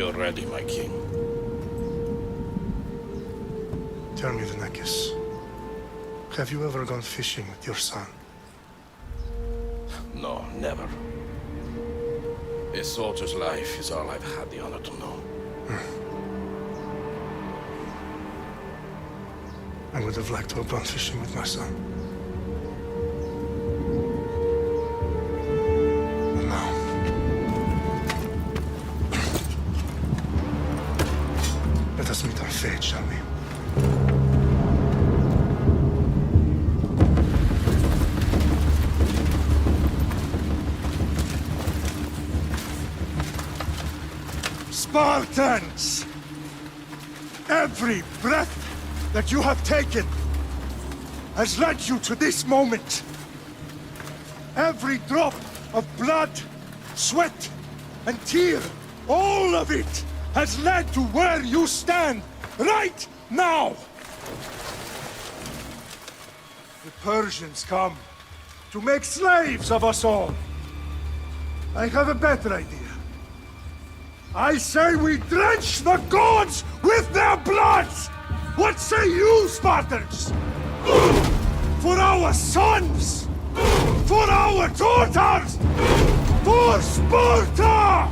We are ready, my king. Tell me, the Nekis. Have you ever gone fishing with your son? No, never. A soldier's life is all I've had the honor to know. I would have liked to have gone fishing with my son. But now... let us meet on fate, shall we? Spartans! Every breath that you have taken has led you to this moment. Every drop of blood, sweat, and tear, all of it has led to where you stand right now. The Persians come to make slaves of us all. I have a better idea. I say we drench the gods with their blood! What say you, Spartans? For our sons! For our daughters! For Sparta!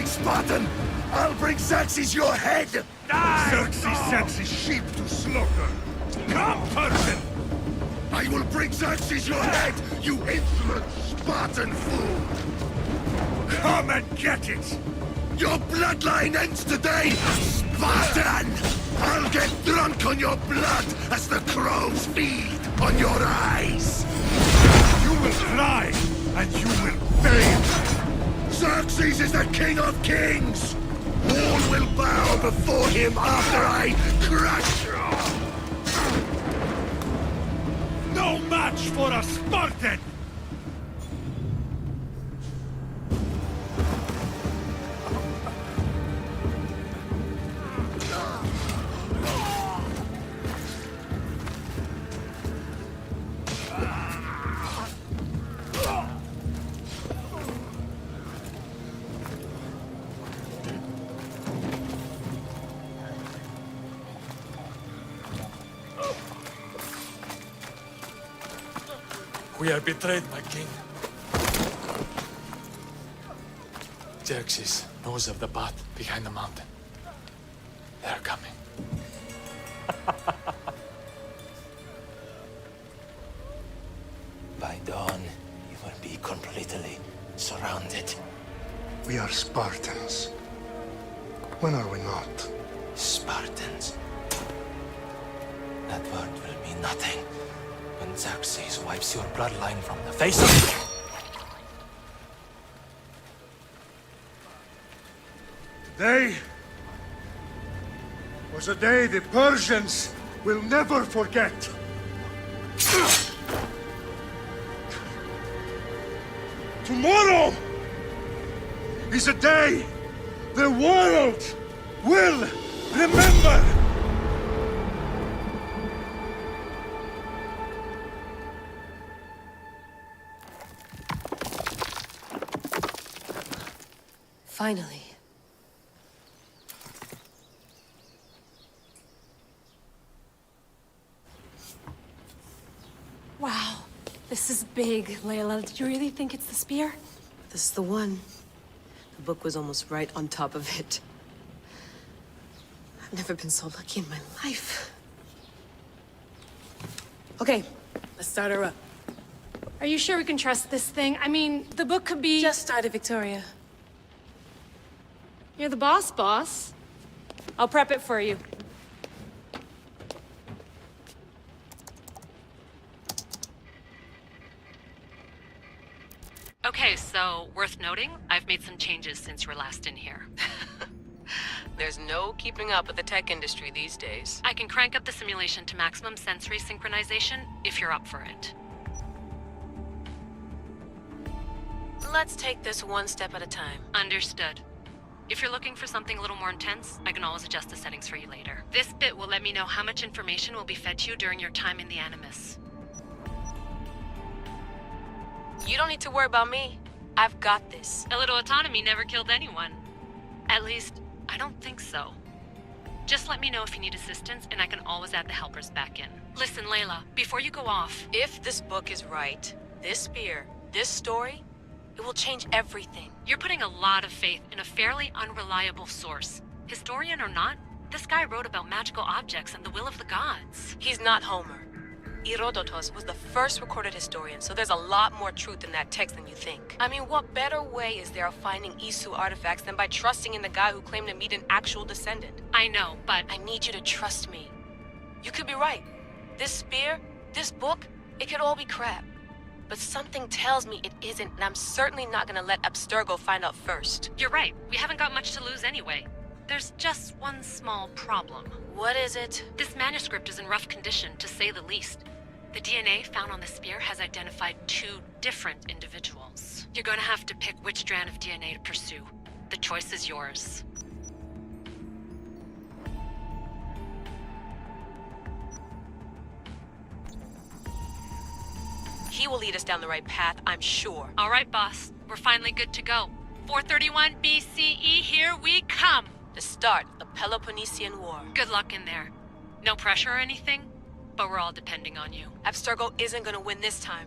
Spartan! I'll bring Xerxes your head! Die! Xerxes sends his sheep to slaughter. Come, Persian! I will bring Xerxes your head, you insolent Spartan fool! Come and get it! Your bloodline ends today, Spartan! I'll get drunk on your blood as the crows feed on your eyes! You will cry, and you will fail! Xerxes is the king of kings! All will bow before him after I crush! No match for a Spartan! We are betrayed, my king. Xerxes knows of the path behind the mountain. They're coming. By dawn, you will be completely surrounded. We are Spartans. When are we not? Spartans. That word will mean nothing when Xerxes wipes your bloodline from the face of... Today was a day the Persians will never forget. Tomorrow is a day the world will remember. Finally. Wow, this is big, Layla. Did you really think it's the spear? This is the one. The book was almost right on top of it. I've never been so lucky in my life. Okay, let's start her up. Are you sure we can trust this thing? I mean, the book could be... Just started, Victoria. You're the boss. I'll prep it for you. Okay, so worth noting, I've made some changes since you were last in here. There's no keeping up with the tech industry these days. I can crank up the simulation to maximum sensory synchronization if you're up for it. Let's take this one step at a time. Understood. If you're looking for something a little more intense, I can always adjust the settings for you later. This bit will let me know how much information will be fed to you during your time in the Animus. You don't need to worry about me. I've got this. A little autonomy never killed anyone. At least, I don't think so. Just let me know if you need assistance, and I can always add the helpers back in. Listen, Layla, before you go off... If this book is right, this spear, this story, it will change everything. You're putting a lot of faith in a fairly unreliable source. Historian or not, this guy wrote about magical objects and the will of the gods. He's not Homer. Herodotus was the first recorded historian, so there's a lot more truth in that text than you think. I mean, what better way is there of finding Isu artifacts than by trusting in the guy who claimed to meet an actual descendant? I know, but... I need you to trust me. You could be right. This spear, this book, it could all be crap. But something tells me it isn't, and I'm certainly not gonna let Abstergo find out first. You're right. We haven't got much to lose anyway. There's just one small problem. What is it? This manuscript is in rough condition, to say the least. The DNA found on the spear has identified 2 different individuals. You're going to have to pick which strand of DNA to pursue. The choice is yours. He will lead us down the right path, I'm sure. All right, boss. We're finally good to go. 431 BCE, here we come! The start of the Peloponnesian War. Good luck in there. No pressure or anything, but we're all depending on you. Abstergo isn't gonna win this time.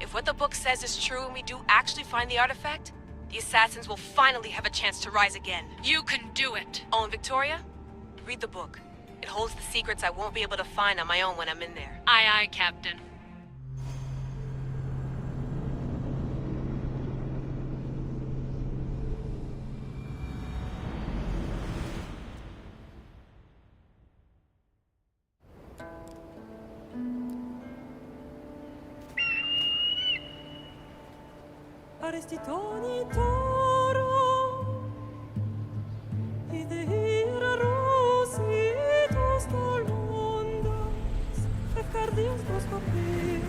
If what the book says is true and we do actually find the artifact, the assassins will finally have a chance to rise again. You can do it! Oh, and Victoria? Read the book. It holds the secrets I won't be able to find on my own when I'm in there. Aye, aye, Captain. Arestitoni toro, idehira rositos tolondas, efcardios proscopir,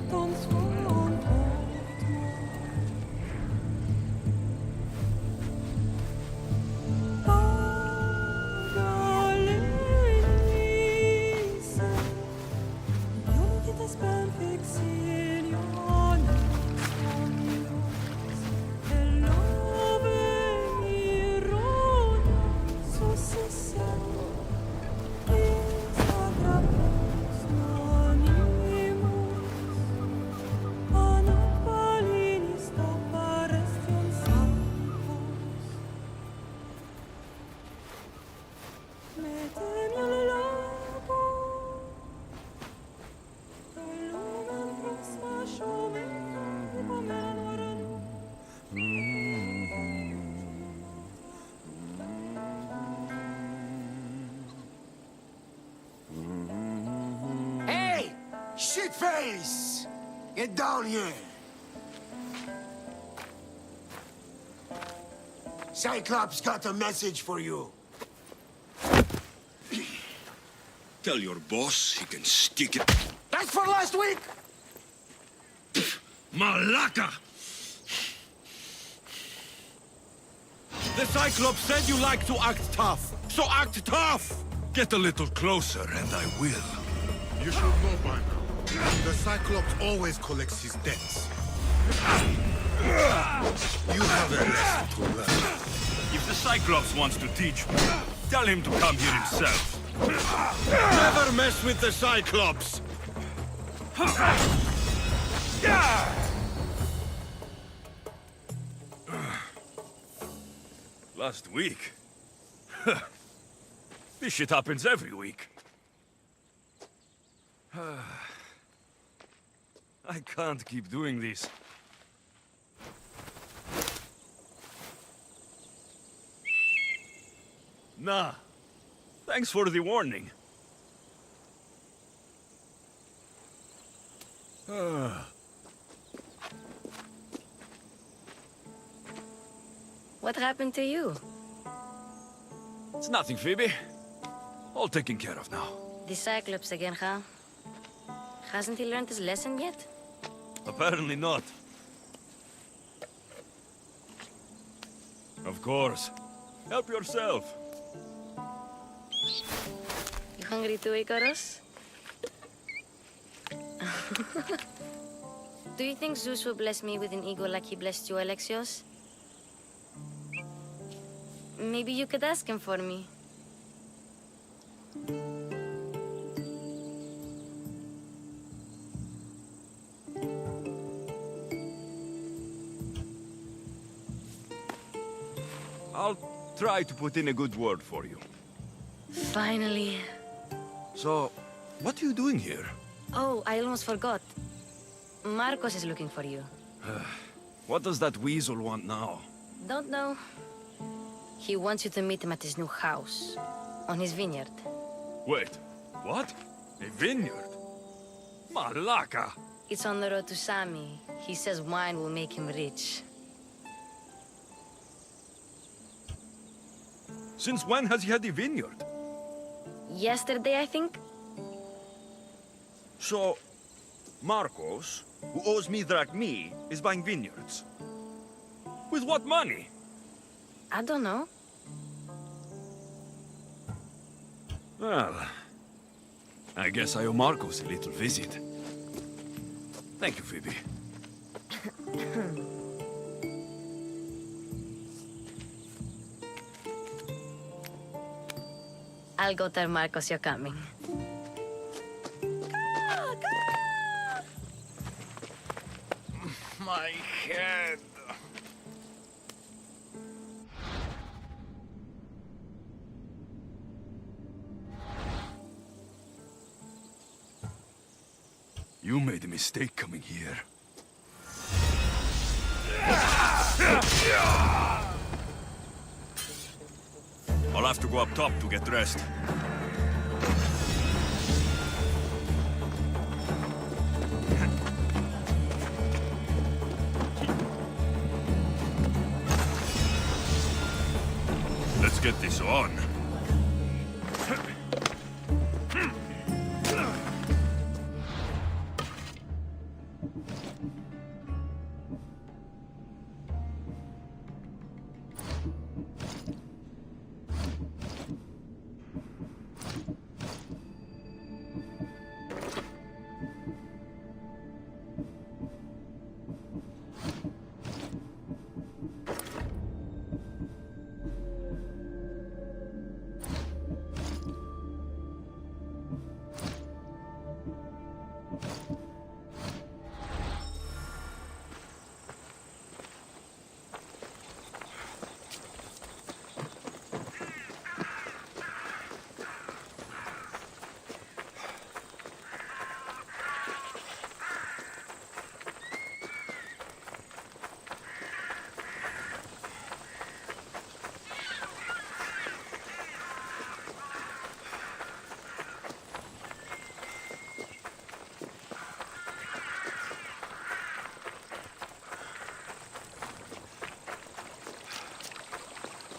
ton suon portmo. Pagalenice, ionites ben fixiliones. Shitface! Get down here! Cyclops got a message for you. Tell your boss he can stick it. That's for last week! Malaka! The Cyclops said you like to act tough, so act tough! Get a little closer and I will. You should know by now. The Cyclops always collects his debts. You have a lesson to learn. If the Cyclops wants to teach me, tell him to come here himself. Never mess with the Cyclops! Last week? This shit happens every week. I can't keep doing this. Nah. Thanks for the warning. What happened to you? It's nothing, Phoebe. All taken care of now. The Cyclops again, huh? Hasn't he learned his lesson yet? Apparently not. Of course. Help yourself. You hungry too, Icarus? Do you think Zeus will bless me with an ego like he blessed you, Alexios? Maybe you could ask him for me. I'll try to put in a good word for you. Finally. So, what are you doing here? Oh, I almost forgot. Marcos is looking for you. What does that weasel want now? Don't know. He wants you to meet him at his new house. On his vineyard. Wait, what? A vineyard? Malaka! It's on the road to Sami. He says wine will make him rich. Since when has he had a vineyard? Yesterday, I think? So, Marcos, who owes me drachmi, is buying vineyards. With what money? I don't know. Well, I guess I owe Marcos a little visit. Thank you, Phoebe. I'll go tell Marcos you're coming. My head. You made a mistake coming here. I'll have to go up top to get dressed. Let's get this on.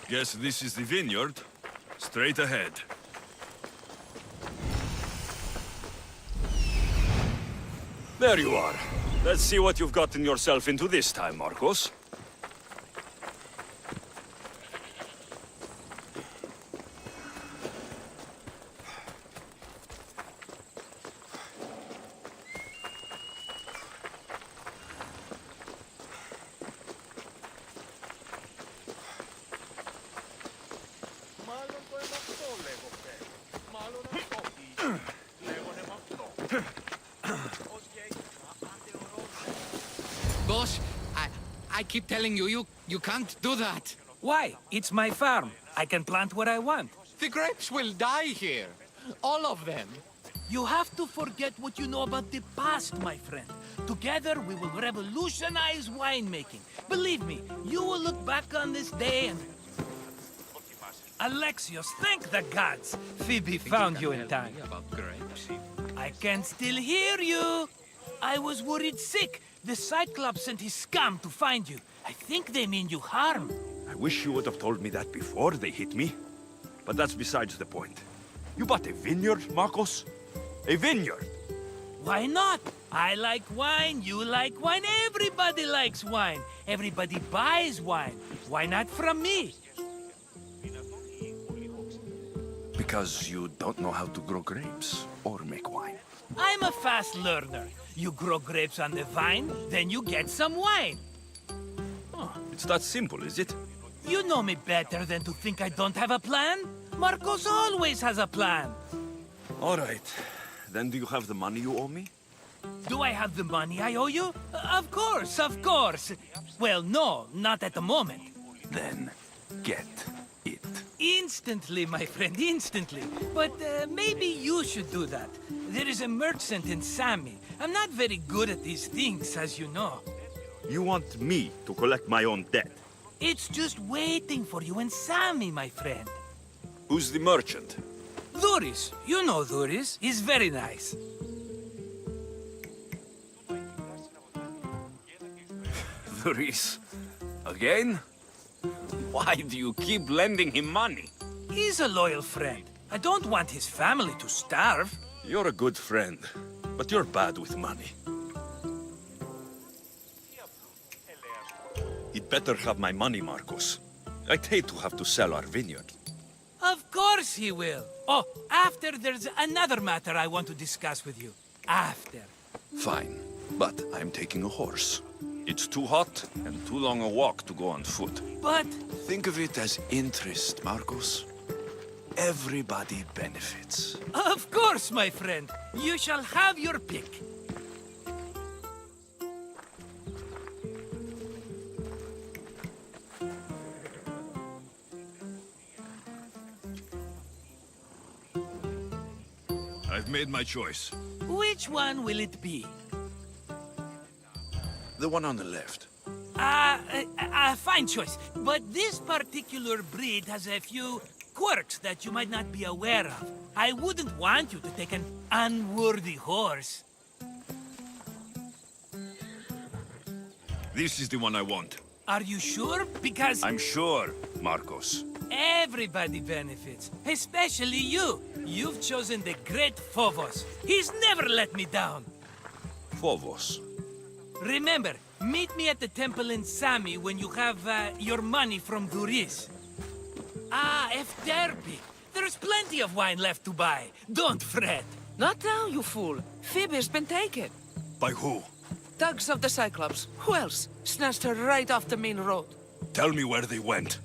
Guess this is the vineyard. Straight ahead. There you are. Let's see what you've gotten yourself into this time, Marcos. Boss, I keep telling you, you can't do that. Why? It's my farm. I can plant what I want. The grapes will die here. All of them. You have to forget what you know about the past, my friend. Together, we will revolutionize winemaking. Believe me, you will look back on this day and... Alexios, thank the gods! Phoebe found you in time. About grapes? I can still hear you. I was worried sick. The Cyclops sent his scum to find you. I think they mean you harm. I wish you would have told me that before they hit me. But that's besides the point. You bought a vineyard, Marcos? A vineyard? Why not? I like wine, you like wine, everybody likes wine. Everybody buys wine. Why not from me? Because you don't know how to grow grapes or make wine. I'm a fast learner. You grow grapes on the vine, then you get some wine. Oh, it's that simple, is it? You know me better than to think I don't have a plan. Marcos always has a plan. All right. Then do you have the money you owe me? Do I have the money I owe you? Of course, of course. Well, no, not at the moment. Then get it. Instantly, my friend, instantly. But maybe you should do that. There is a merchant in Sami. I'm not very good at these things, as you know. You want me to collect my own debt? It's just waiting for you in Sami, my friend. Who's the merchant? Duris. You know Duris. He's very nice. Duris? Again? Why do you keep lending him money? He's a loyal friend. I don't want his family to starve. You're a good friend, but you're bad with money. He'd better have my money, Marcos. I'd hate to have to sell our vineyard. Of course he will. Oh, after there's another matter I want to discuss with you. After. Fine, but I'm taking a horse. It's too hot and too long a walk to go on foot. But... Think of it as interest, Marcos. Everybody benefits. Of course, my friend. You shall have your pick. I've made my choice. Which one will it be? The one on the left. Fine choice. But this particular breed has a few quirks that you might not be aware of. I wouldn't want you to take an unworthy horse. This is the one I want. Are you sure? Because... I'm sure, Marcos. Everybody benefits, especially you. You've chosen the great Phobos. He's never let me down. Phobos. Remember, meet me at the temple in Sami when you have your money from Duris. Ah, Efterpi. There's plenty of wine left to buy. Don't fret. Not now, you fool. Phoebe's been taken. By who? Thugs of the Cyclops. Who else? Snatched her right off the main road. Tell me where they went.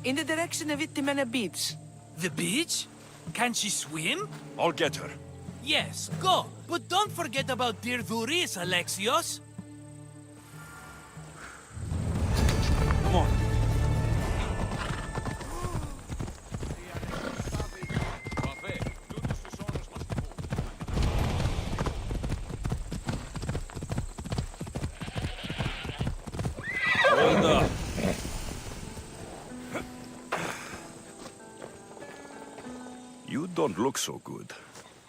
In the direction of Itimena Beach. The beach? Can she swim? I'll get her. Yes, go. But don't forget about dear Duris, Alexios. Come on. Hold up. You don't look so good.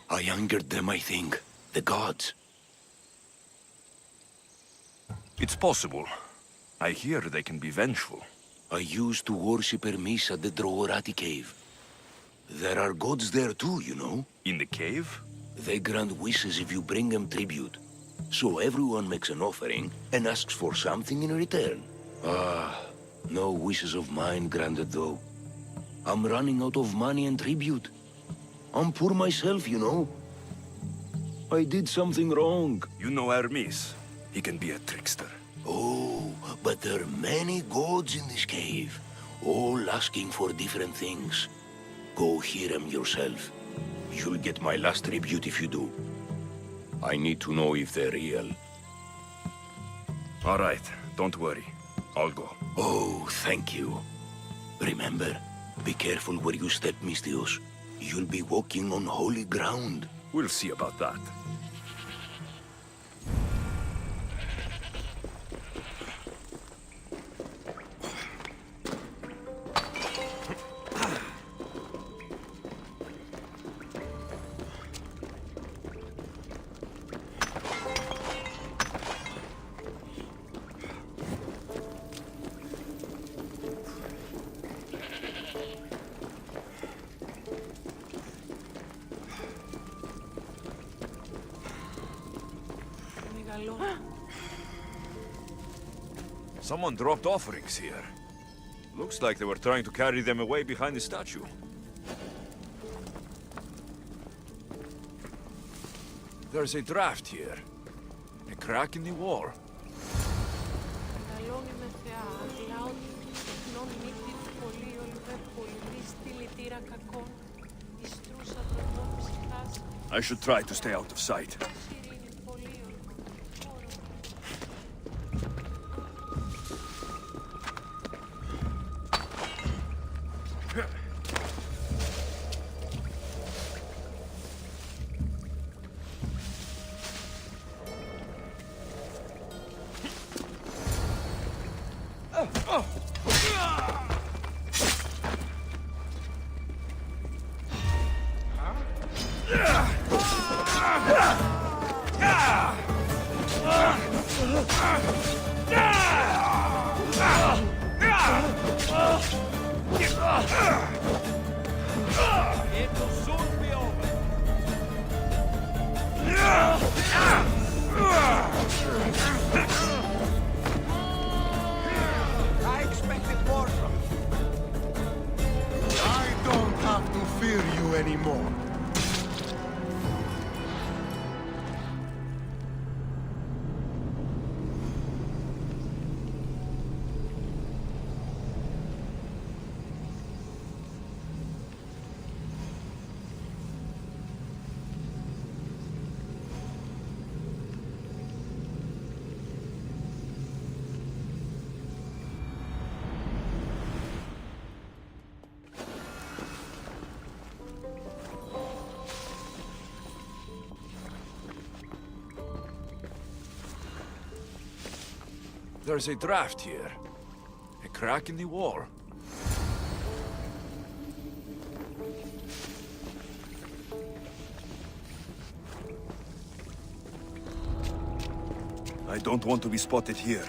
I angered them, I think. The gods. It's possible. I hear they can be vengeful. I used to worship Hermes at the Droorati cave. There are gods there too, you know. In the cave? They grant wishes if you bring them tribute. So everyone makes an offering and asks for something in return. Ah, no wishes of mine granted though. I'm running out of money and tribute. I'm poor myself, you know. I did something wrong. You know Hermes. He can be a trickster. Oh, but there are many gods in this cave, all asking for different things. Go hear them yourself. You'll get my last tribute if you do. I need to know if they're real. All right, don't worry. I'll go. Oh, thank you. Remember, be careful where you step, Mistios. You'll be walking on holy ground. We'll see about that. Someone dropped offerings here. Looks like they were trying to carry them away behind the statue. There's a draft here. A crack in the wall. I should try to stay out of sight. I expected more from you. I don't have to fear you anymore. There's a draft here. A crack in the wall. I don't want to be spotted here.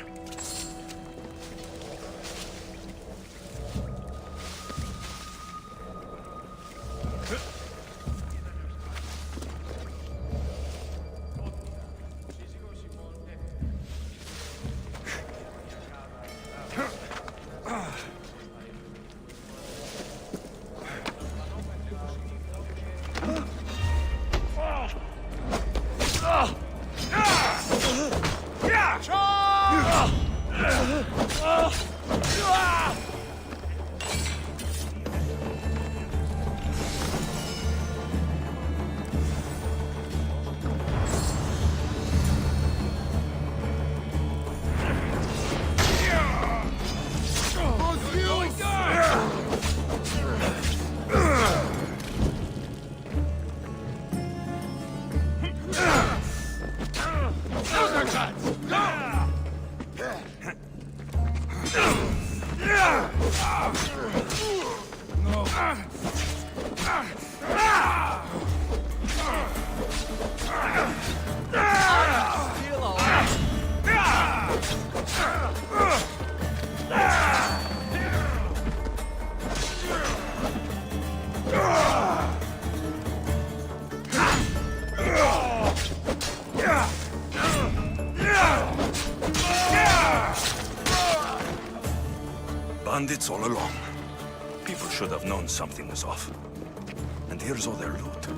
bandits all along. People should have known something was off. And here's all their loot.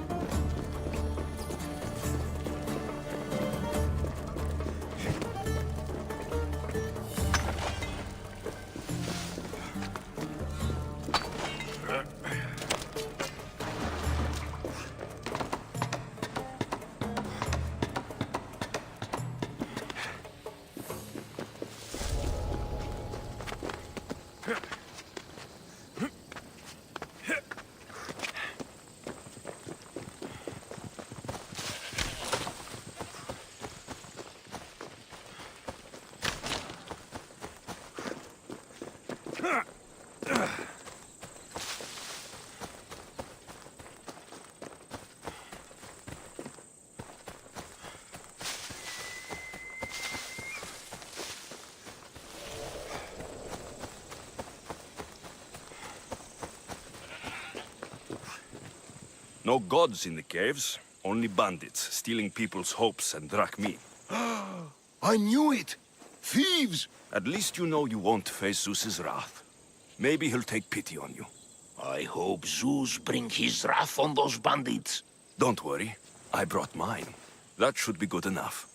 No gods in the caves, only bandits stealing people's hopes and drachmi. I knew it! Thieves! At least you know you won't face Zeus's wrath. Maybe he'll take pity on you. I hope Zeus bring his wrath on those bandits. Don't worry, I brought mine. That should be good enough.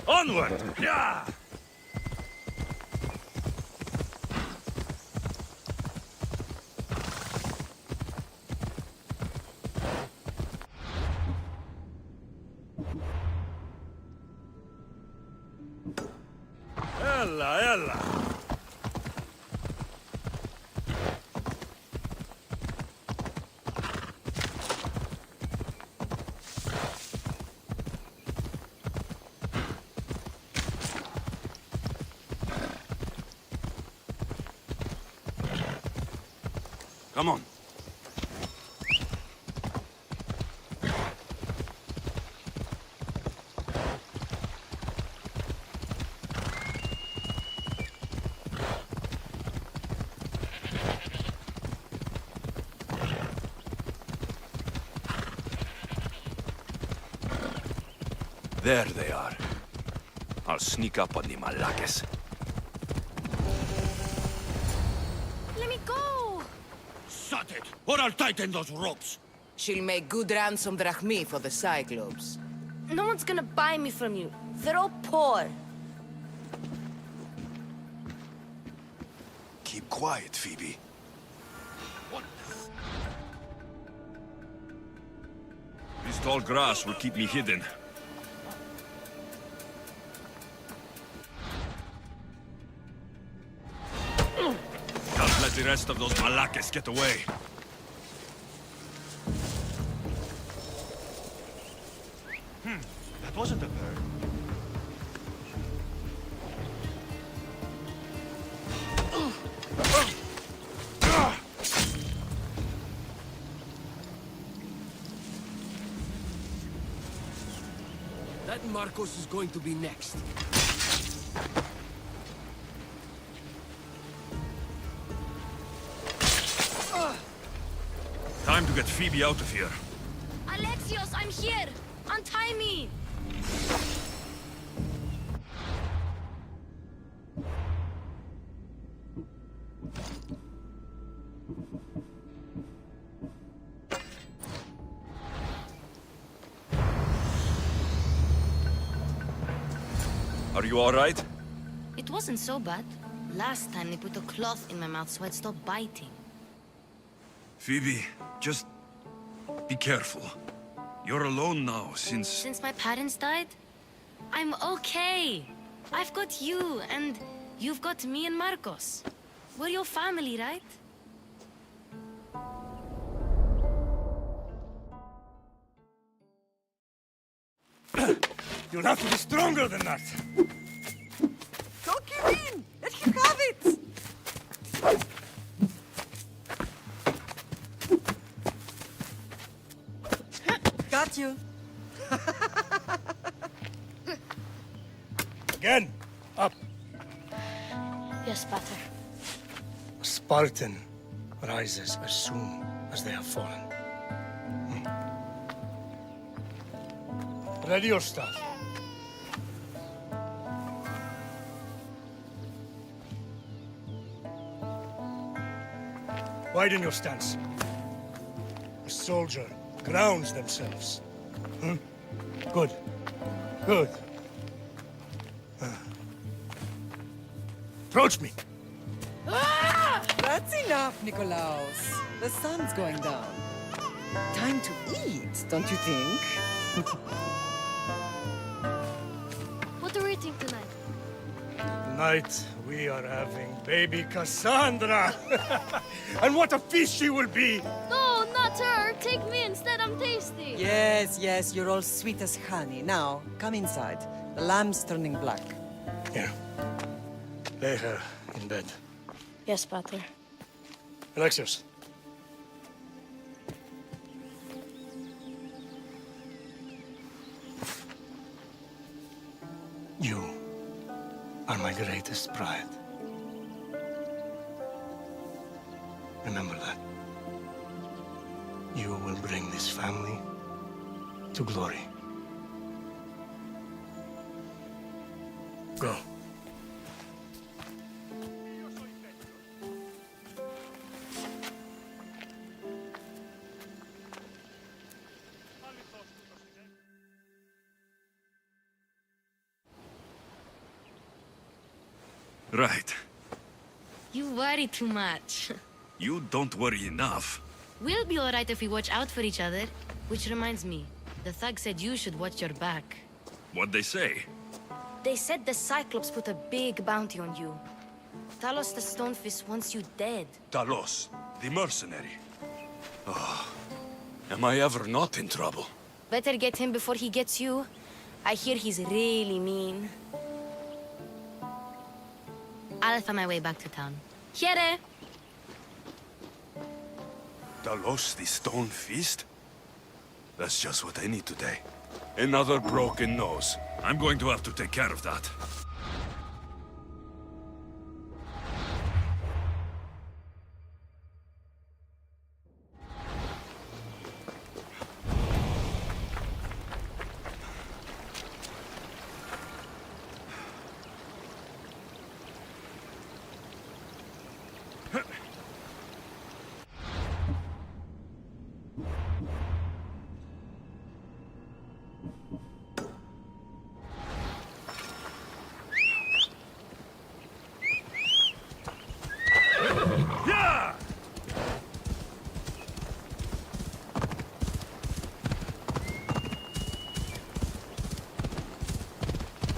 Onward! Yeah! Ella, ella! Come on. There they are. I'll sneak up on the Malakes. Let me go! Shut it, or I'll tighten those ropes. She'll make good ransom drachmi for the Cyclops. No one's gonna buy me from you. They're all poor. Keep quiet, Phoebe. This tall grass will keep me hidden. Can't let the rest of those Malakes get away. That wasn't a bird. That Marcos is going to be next. Time to get Phoebe out of here. Alexios, I'm here! Untie me! Are you all right? It wasn't so bad. Last time they put a cloth in my mouth so I'd stop biting. Phoebe, just be careful. You're alone now since... Since my parents died, I'm okay. I've got you, and you've got me and Marcos. We're your family, right? You'll have to be stronger than that. Don't give in! Let him have it! Got you. Again, up. Yes, Pater. A Spartan rises as soon as they have fallen. Ready your staff. Widen your stance. A soldier grounds themselves. Good. Good. Approach me. That's enough, Nikolaos. The sun's going down. Time to eat, don't you think? What are we eating tonight? Tonight, we are having baby Cassandra. And what a feast she will be! No, not her! Take me instead, I'm tasty! Yes, yes, you're all sweet as honey. Now, come inside. The lamb's turning black. Here. Lay her in bed. Yes, Pater. Alexios. You are my greatest pride. Remember that. You will bring this family to glory. Go. Right. You worry too much. You don't worry enough. We'll be alright if we watch out for each other. Which reminds me, the thug said you should watch your back. What'd they say? They said the Cyclops put a big bounty on you. Talos the Stonefist wants you dead. Talos, the mercenary. Oh, am I ever not in trouble? Better get him before he gets you. I hear he's really mean. I'll find my way back to town. Here! Dalos, the stone feast? That's just what I need today. Another broken nose. I'm going to have to take care of that.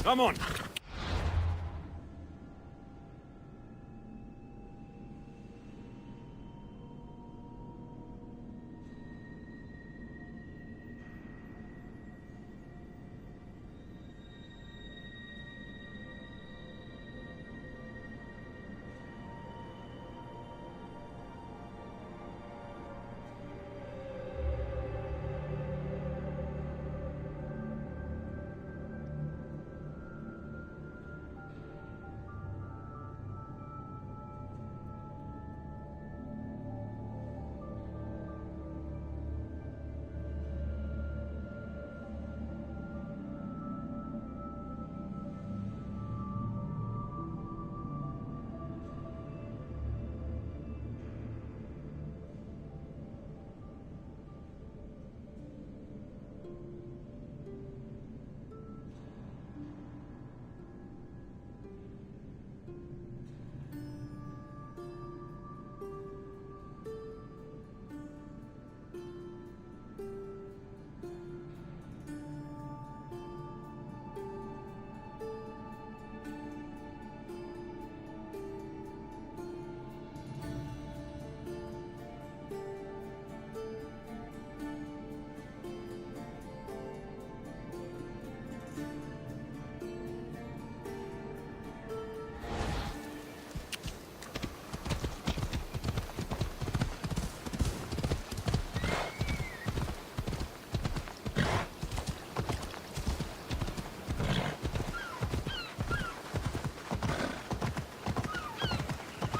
Come on!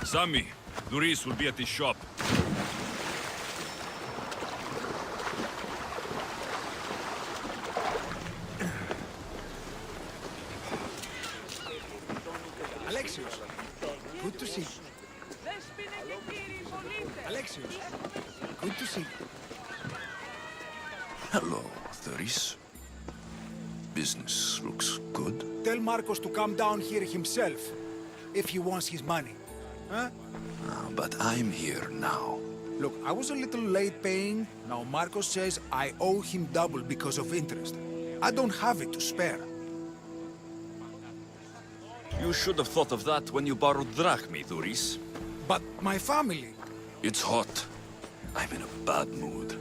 Sammy, Doris will be at the shop. Alexios, good to see you. Alexios, good to see you. Hello, Doris. Business looks good. Tell Marcos to come down here himself, if he wants his money. Huh? But I'm here now. Look, I was a little late paying. Now Marcos says I owe him double because of interest. I don't have it to spare. You should have thought of that when you borrowed drachmi, Doris. But my family... It's hot. I'm in a bad mood.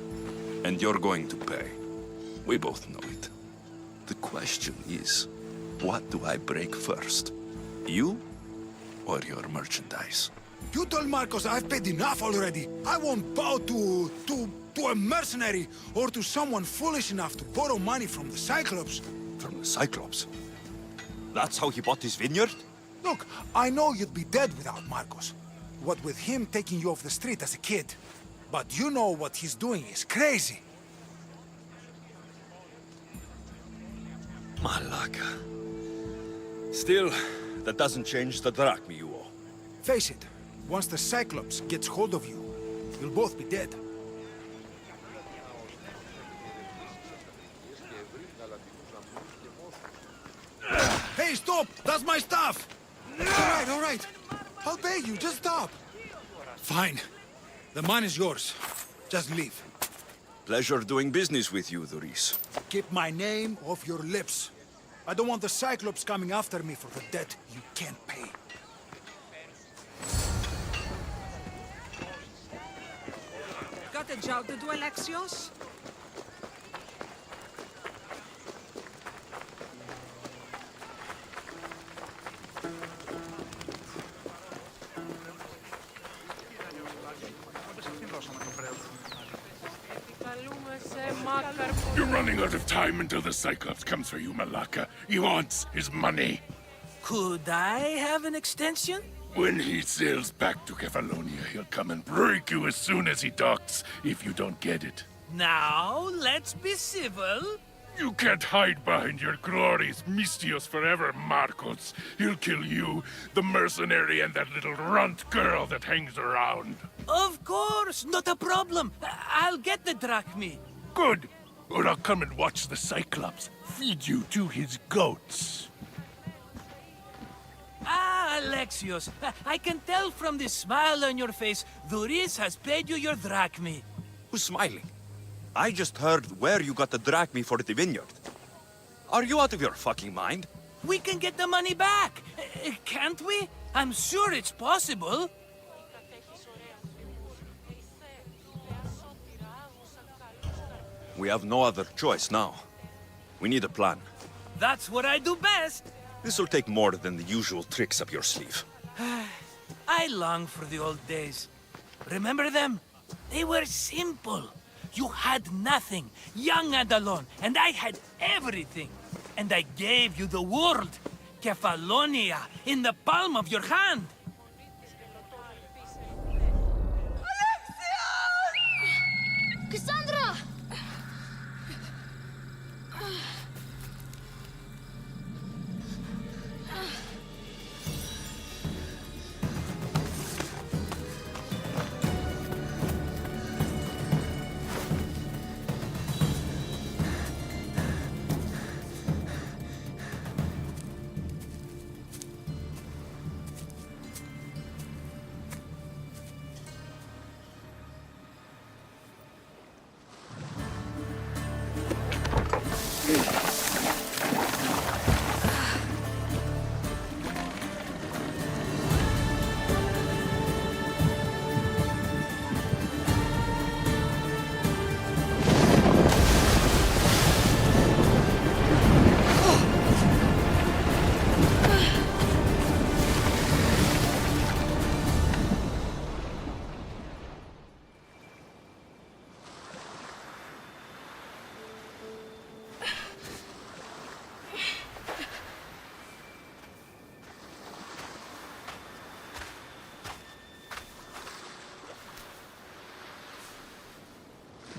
And you're going to pay. We both know it. The question is, what do I break first? You or your merchandise? You told Marcos I've paid enough already. I won't bow to a mercenary or to someone foolish enough to borrow money from the Cyclops. From the Cyclops? That's how he bought his vineyard? Look, I know you'd be dead without Marcos. What with him taking you off the street as a kid. But you know what he's doing is crazy. Malaka. Still, that doesn't change the drachmi you owe. Face it, once the Cyclops gets hold of you, you'll both be dead. Hey, stop! That's my stuff! All right. I'll pay you, just stop. Fine. The money's yours. Just leave. Pleasure doing business with you, Doris. Keep my name off your lips. I don't want the Cyclops coming after me for the debt you can't pay. Got a job to do, Alexios? Δώσα να το βρέλθω. You're running out of time until the Cyclops comes for you, Malaka. He wants his money. Could I have an extension? When he sails back to Kefalonia, he'll come and break you as soon as he docks, if you don't get it. Now, let's be civil. You can't hide behind your glories, Mistios forever, Marcos. He'll kill you, the mercenary, and that little runt girl that hangs around. Of course, not a problem. I'll get the drachmi. Good. Or I'll come and watch the Cyclops feed you to his goats. Ah, Alexios, I can tell from the smile on your face, Duris has paid you your drachmi. Who's smiling? I just heard where you got the drachmi for the vineyard. Are you out of your fucking mind? We can get the money back, can't we? I'm sure it's possible. We have no other choice now. We need a plan. That's what I do best. This will take more than the usual tricks up your sleeve. I long for the old days. Remember them? They were simple. You had nothing, young and alone, and I had everything. And I gave you the world, Kefalonia, in the palm of your hand. Cassandra!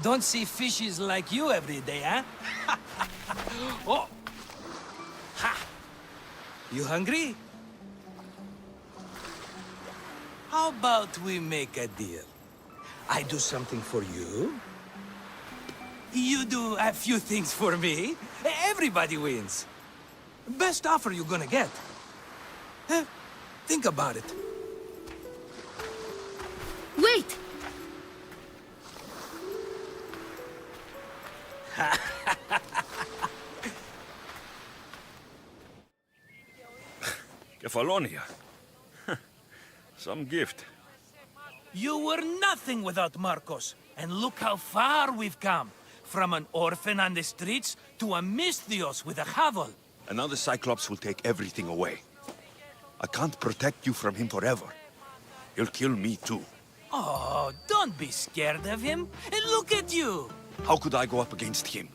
Don't see fishes like you every day, huh? Oh! Ha! You hungry? How about we make a deal? I do something for you. You do a few things for me. Everybody wins. Best offer you're gonna get. Think about it. Wait! Kefalonia. Some gift. You were nothing without Marcos. And look how far we've come. From an orphan on the streets to a Mistios with a hovel. And now the Cyclops will take everything away. I can't protect you from him forever. He'll kill me too. Oh, don't be scared of him. And look at you. How could I go up against him?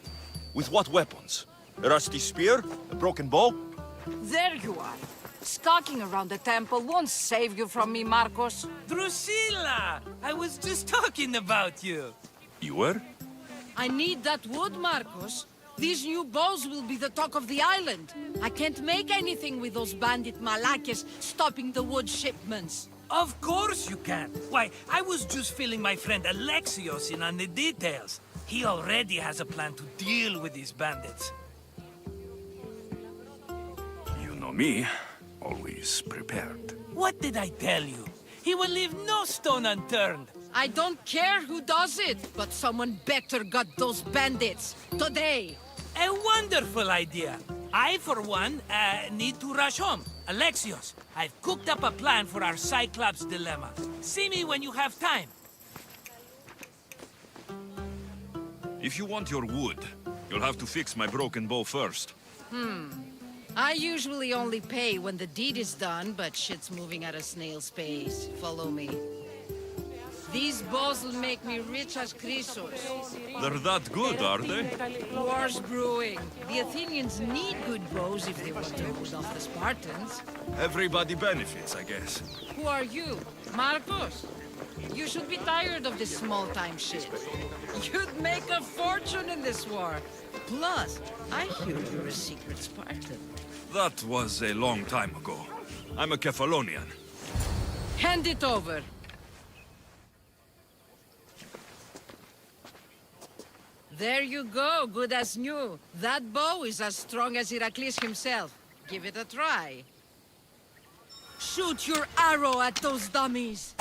With what weapons? A rusty spear? A broken bow? There you are. Skulking around the temple won't save you from me, Marcos. Drusilla! I was just talking about you. You were? I need that wood, Marcos. These new bows will be the talk of the island. I can't make anything with those bandit Malakes stopping the wood shipments. Of course you can. Why, I was just filling my friend Alexios in on the details. He already has a plan to deal with these bandits. You know me, always prepared. What did I tell you? He will leave no stone unturned. I don't care who does it, but someone better got those bandits. Today. A wonderful idea. I, for one, need to rush home. Alexios, I've cooked up a plan for our Cyclops dilemma. See me when you have time. If you want your wood, you'll have to fix my broken bow first. I usually only pay when the deed is done, but shit's moving at a snail's pace. Follow me. These bows will make me rich as Chrysos. They're that good, are they? War's brewing. The Athenians need good bows if they want to hold off the Spartans. Everybody benefits, I guess. Who are you? Marcos? You should be tired of this small-time shit. You'd make a fortune in this war. Plus, I hear you're a secret Spartan. That was a long time ago. I'm a Kephalonian. Hand it over. There you go, good as new. That bow is as strong as Heracles himself. Give it a try. Shoot your arrow at those dummies!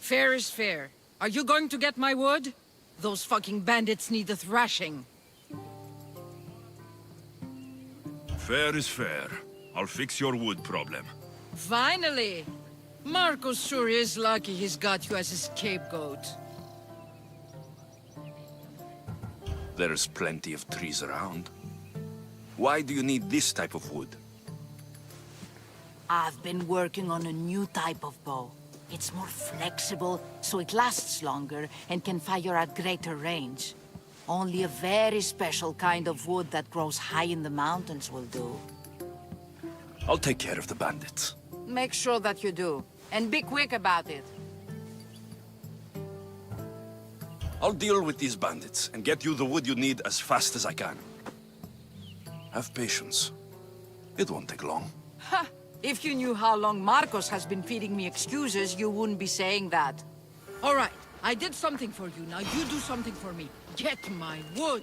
Fair is fair. Are you going to get my wood? Those fucking bandits need a thrashing. Fair is fair. I'll fix your wood problem. Finally! Marcos sure is lucky he's got you as his scapegoat. There's plenty of trees around. Why do you need this type of wood? I've been working on a new type of bow. It's more flexible, so it lasts longer and can fire at greater range. Only a very special kind of wood that grows high in the mountains will do. I'll take care of the bandits. Make sure that you do, and be quick about it. I'll deal with these bandits and get you the wood you need as fast as I can. Have patience. It won't take long. Ha! If you knew how long Marcos has been feeding me excuses, you wouldn't be saying that. All right, I did something for you. Now you do something for me. Get my wood.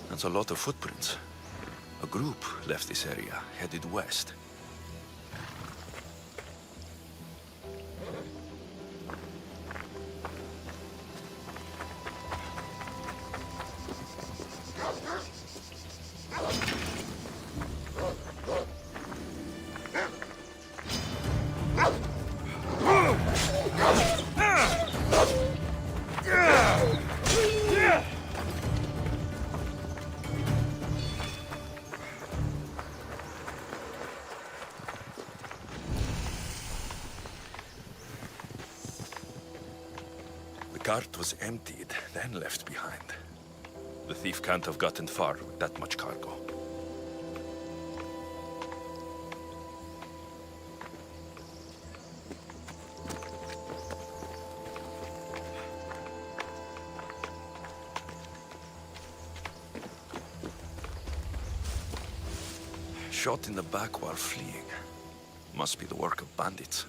That's a lot of footprints. A group left this area, headed west. The cart was emptied, then left behind. The thief can't have gotten far with that much cargo. Shot in the back while fleeing. Must be the work of bandits.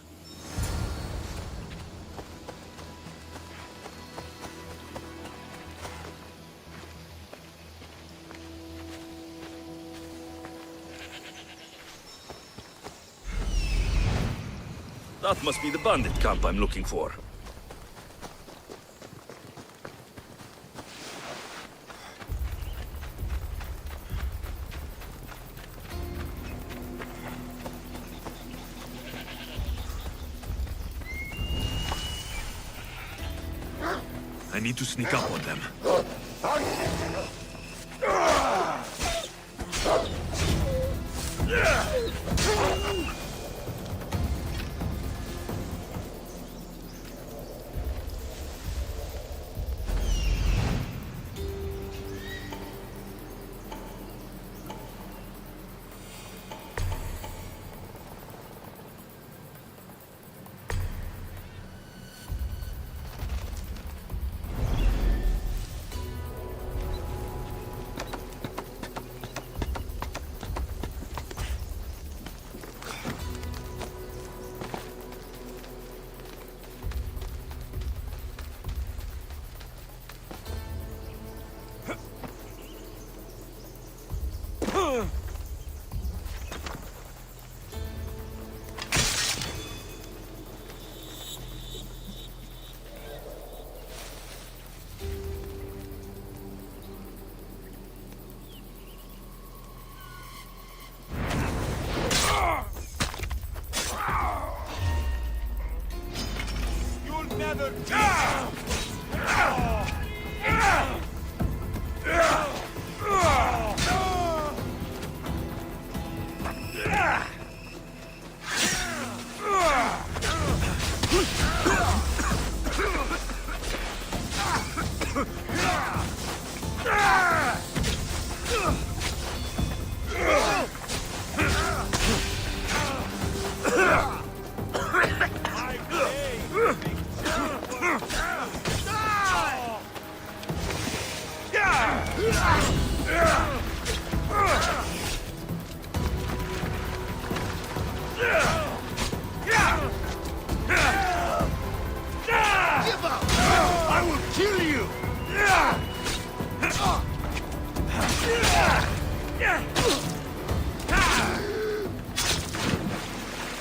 That must be the bandit camp I'm looking for. I need to sneak up on them.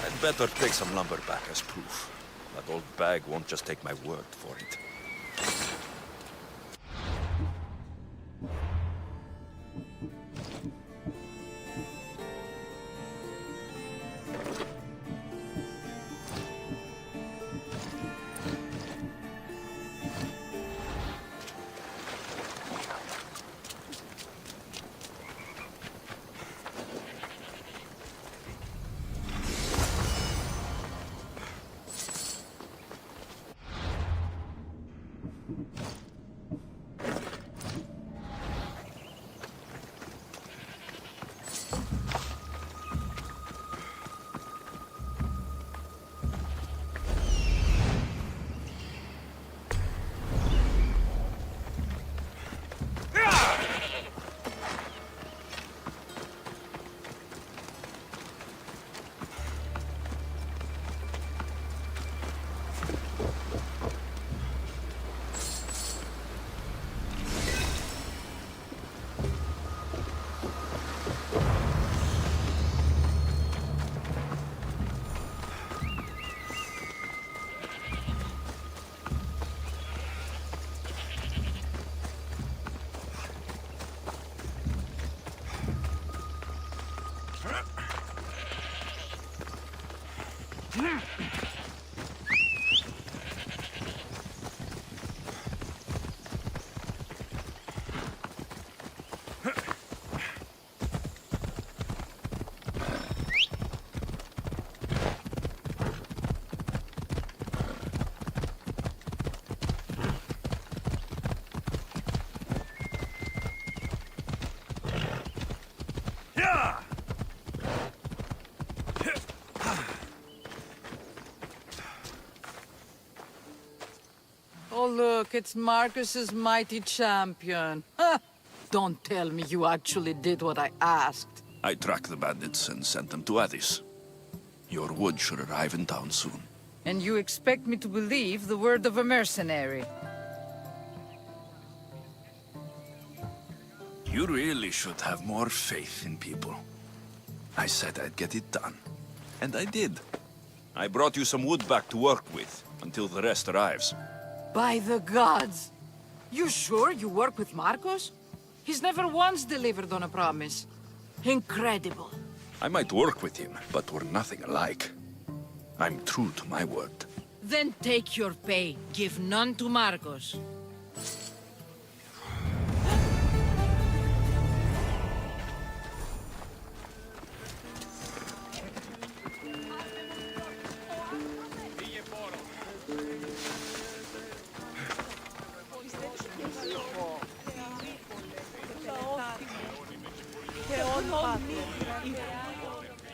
I'd better take some lumber back as proof. That old bag won't just take my word for it. Oh, look, it's Marcus's mighty champion. Ha! Don't tell me you actually did what I asked. I tracked the bandits and sent them to Addis. Your wood should arrive in town soon. And you expect me to believe the word of a mercenary? You really should have more faith in people. I said I'd get it done. And I did. I brought you some wood back to work with, until the rest arrives. By the gods! You sure you work with Marcos? He's never once delivered on a promise. Incredible. I might work with him, but we're nothing alike. I'm true to my word. Then take your pay. Give none to Marcos.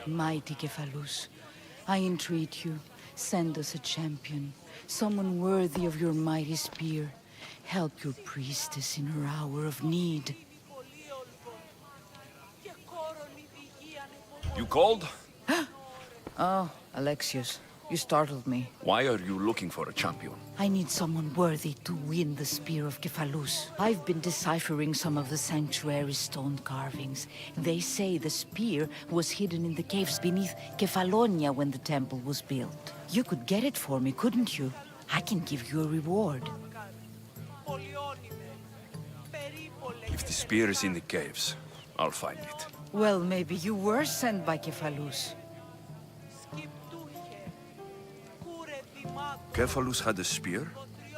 Mighty Kephalus, I entreat you, send us a champion, someone worthy of your mighty spear. Help your priestess in her hour of need. You called? Oh, Alexios, you startled me. Why are you looking for a champion? I need someone worthy to win the spear of Kephalus. I've been deciphering some of the sanctuary's stone carvings. They say the spear was hidden in the caves beneath Kefalonia when the temple was built. You could get it for me, couldn't you? I can give you a reward. If the spear is in the caves, I'll find it. Well, maybe you were sent by Kephalus. Kephalus had a spear?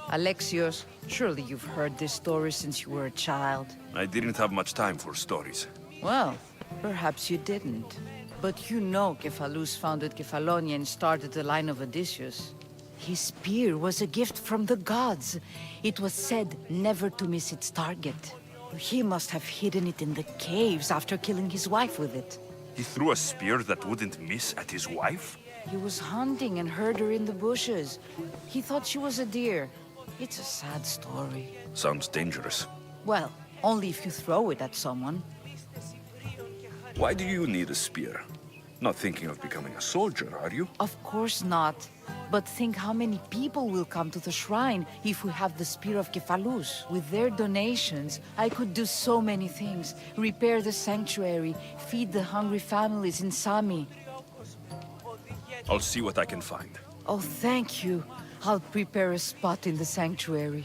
Alexios, surely you've heard this story since you were a child. I didn't have much time for stories. Well, perhaps you didn't. But you know Kephalus founded Kefalonia and started the line of Odysseus. His spear was a gift from the gods. It was said never to miss its target. He must have hidden it in the caves after killing his wife with it. He threw a spear that wouldn't miss at his wife? He was hunting and heard her in the bushes. He thought she was a deer. It's a sad story. Sounds dangerous. Well, only if you throw it at someone. Why do you need a spear? Not thinking of becoming a soldier, are you? Of course not. But think how many people will come to the shrine if we have the spear of Kephalus. With their donations, I could do so many things. Repair the sanctuary, feed the hungry families in Sami. I'll see what I can find. Oh, thank you. I'll prepare a spot in the sanctuary.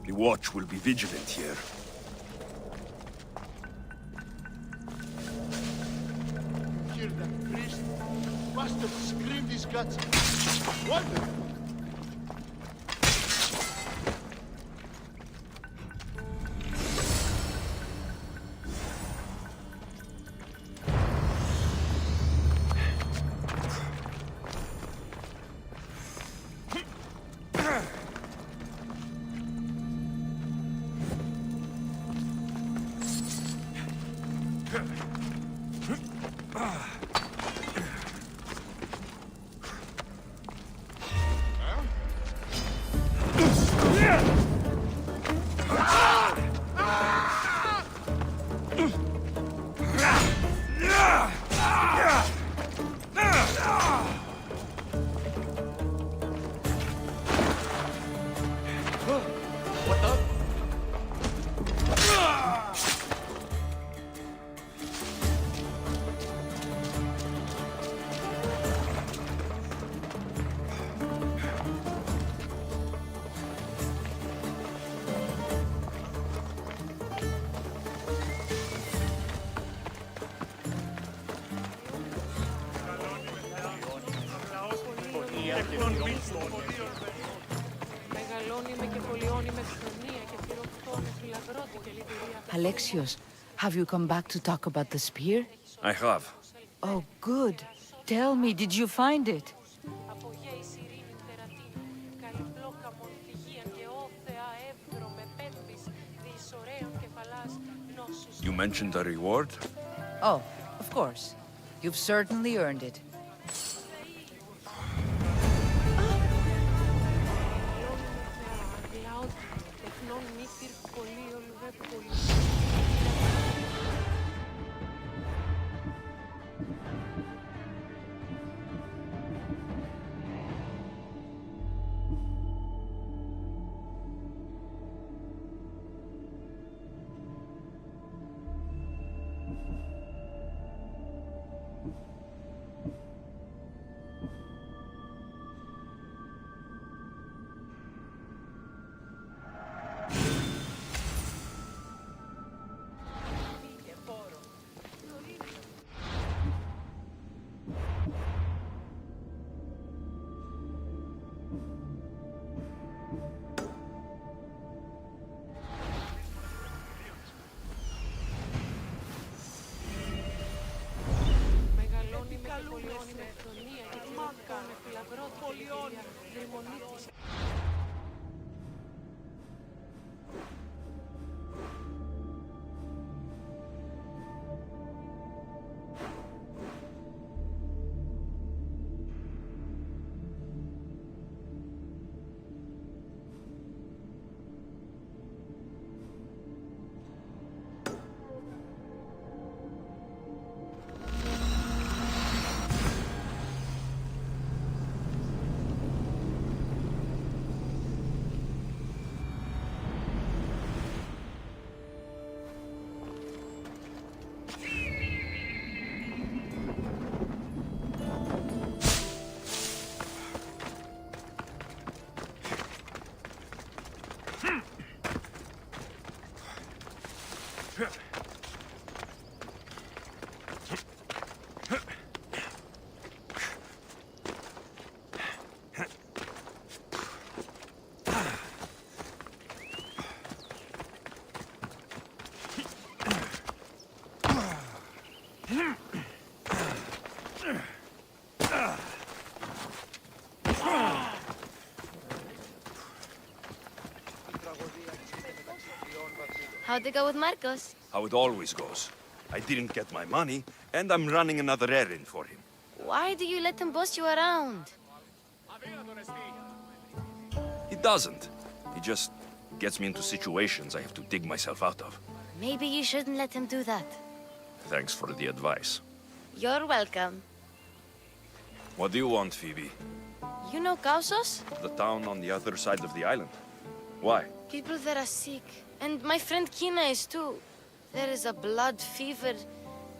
The watch will be vigilant here. Hear that priest? Must have screamed his guts. What? Alexios, have you come back to talk about the spear? I have. Oh, good. Tell me, did you find it? You mentioned a reward? Oh, of course. You've certainly earned it. How'd it go with Marcos? How it always goes. I didn't get my money, and I'm running another errand for him. Why do you let him boss you around? He doesn't. He just gets me into situations I have to dig myself out of. Maybe you shouldn't let him do that. Thanks for the advice. You're welcome. What do you want, Phoebe? You know Kausos? The town on the other side of the island. Why? People there are sick. And my friend Kina is too. There is a blood fever.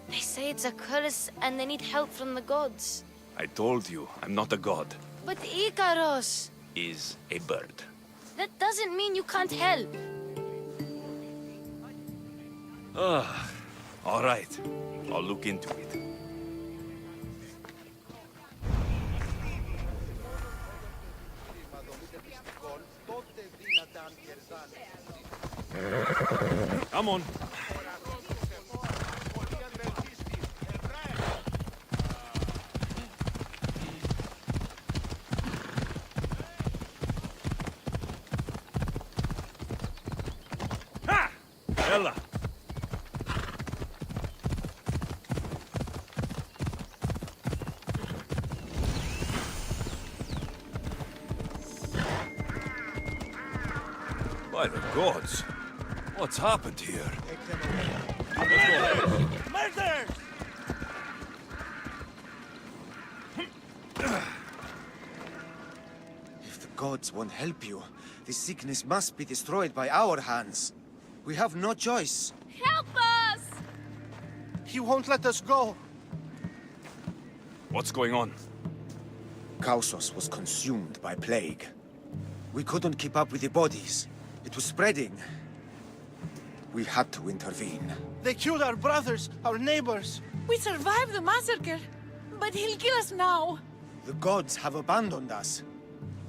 They say it's a curse and they need help from the gods. I told you, I'm not a god. But Ikaros Is a bird. that doesn't mean you can't help. All right. I'll look into it. Come on. Ha! Ella. By the gods! What's happened here? Murders! If the gods won't help you, the sickness must be destroyed by our hands. We have no choice. Help us! He won't let us go. What's going on? Kausos was consumed by plague. We couldn't keep up with the bodies. It was spreading. We had to intervene. They killed our brothers, our neighbors. We survived the massacre, but he'll kill us now. The gods have abandoned us.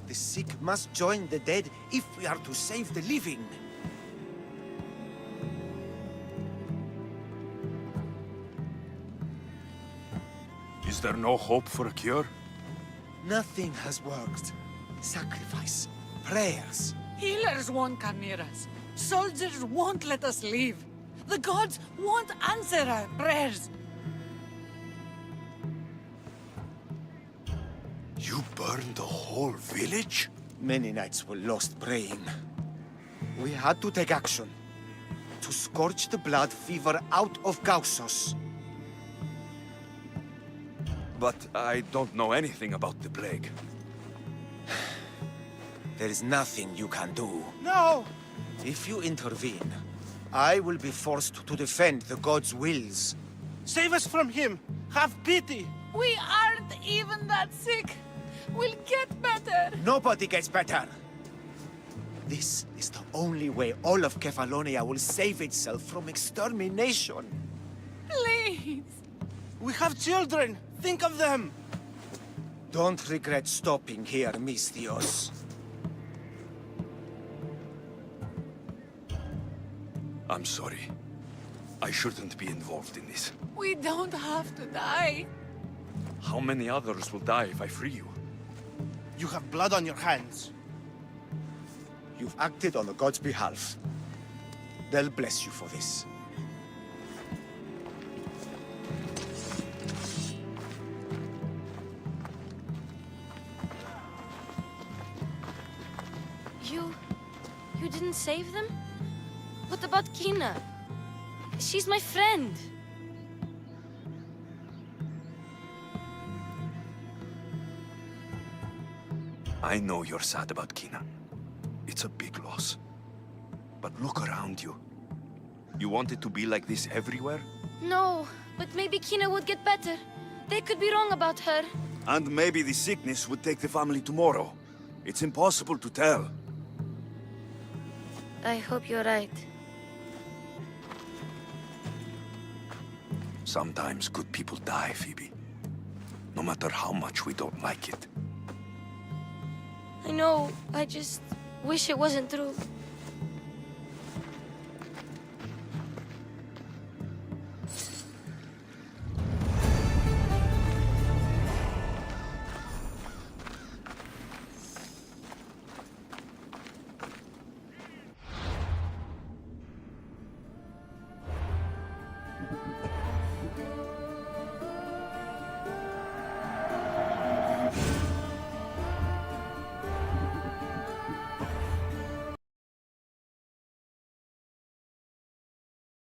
The sick must join the dead if we are to save the living. Is there no hope for a cure? Nothing has worked. Sacrifice, prayers. Healers won't come near us. Soldiers won't let us leave. The gods won't answer our prayers. You burned the whole village? Many nights were lost praying. We had to take action. To scorch the blood fever out of Kausos. But I don't know anything about the plague. There is nothing you can do. No! If you intervene, I will be forced to defend the gods' wills. Save us from him! Have pity! We aren't even that sick. We'll get better. Nobody gets better. This is the only way all of Kefalonia will save itself from extermination. Please. We have children! Think of them! Don't regret stopping here, Mistios. I'm sorry. I shouldn't be involved in this. We don't have to die. How many others will die if I free you? You have blood on your hands. You've acted on the gods' behalf. They'll bless you for this. You didn't save them? What about Kina? She's my friend. I know you're sad about Kina. It's a big loss. But look around you. You want it to be like this everywhere? No, but maybe Kina would get better. They could be wrong about her. And maybe the sickness would take the family tomorrow. It's impossible to tell. I hope you're right. Sometimes good people die, Phoebe. No matter how much we don't like it. I know, I just wish it wasn't true.